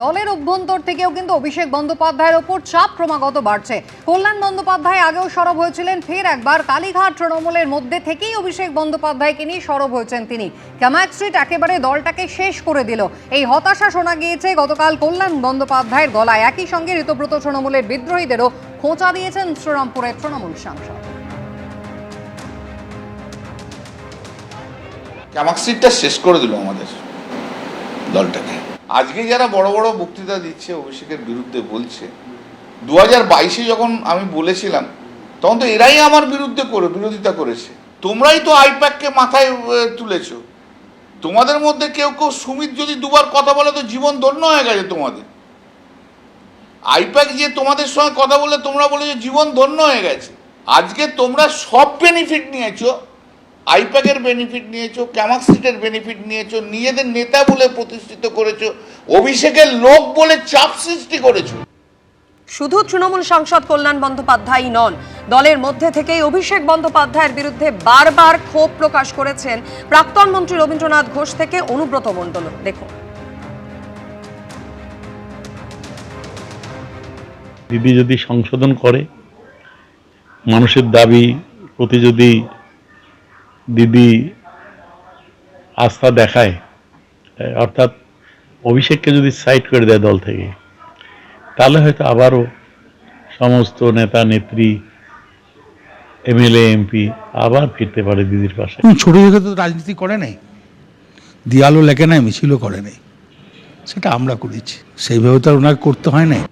দলের অভ্যন্তর থেকেও কিন্তু অভিষেক বন্দ্যোপাধ্যায়ের ওপর চাপ ক্রমাগত বাড়ছে। কল্যাণ বন্দ্যোপাধ্যায় আগেও সরব হয়েছিলেন, ফের একবার কালীঘাট তৃণমূলের মধ্যে থেকেই অভিষেক বন্দ্যোপাধ্যায়কে নিয়ে সরব হয়েছেন তিনি। ক্যামাক স্ট্রিট একেবারে দলটাকে শেষ করে দিল, এই হতাশা শোনা গিয়েছে গতকাল কল্যাণ বন্দ্যোপাধ্যায়ের গলায়। একই সঙ্গে ঋতব্রত তৃণমূলের বিদ্রোহীদেরও খোঁচা দিয়েছেন শ্রীরামপুরের তৃণমূল সাংসদ। ক্যামাক স্ট্রিটটা শেষ করে দিল আমাদের দলটাকে। আজকে যারা বড় বড় বক্তৃতা দিচ্ছে অভিষেকের বিরুদ্ধে বলছে, 2022-এ যখন আমি বলেছিলাম তখন তো এরাই আমার বিরোধিতা করেছে। তোমরাই তো আইপ্যাককে মাথায় তুলেছো। তোমাদের মধ্যে কেউ কেউ সুমিত যদি দুবার কথা বলে তো জীবন ধন্য হয়ে গেছে তোমাদের। আইপ্যাক যে তোমাদের সঙ্গে কথা বলে তোমরা বলে যে জীবন ধন্য হয়ে গেছে। আজকে তোমরা সব বেনিফিট নিয়েছো, আইপ্যাকের বেনিফিট নিয়েছো, ক্যামাক স্ট্রিটের বেনিফিট নিয়েছো, নিজেদের নেতা বলে প্রতিষ্ঠিত করেছো, অভিষেকের লোক বলে চাপ সৃষ্টি করেছো। শুধু তৃণমূল সাংসদ কল্যাণ বন্দ্যোপাধ্যায় নন, দলের মধ্যে থেকেই অভিষেক বন্দ্যোপাধ্যায়ের বিরুদ্ধে বারবার ক্ষোভ প্রকাশ করেছেন প্রাক্তন মন্ত্রী রবীন্দ্রনাথ ঘোষ থেকে অনুব্রত মণ্ডল। দেখুন, দিদি যদি সংশোধন করে, মানুষের দাবি প্রতি যদি দিদি আস্থা দেখায়, অর্থাৎ অভিষেককে যদি সাইড করে দেয় দল থেকে, তাহলে হয়তো আবারও সমস্ত নেতা নেত্রী, এমএলএ এমপি আবার ফিরতে পারে দিদির পাশে। ছোট থেকে তো রাজনীতি করে নাই, দেয়ালও লেখে নাই, মিছিলও করে নাই, সেটা আমরা করেছি। সেইভাবে তো আর ওনাকে করতে হয় নাই।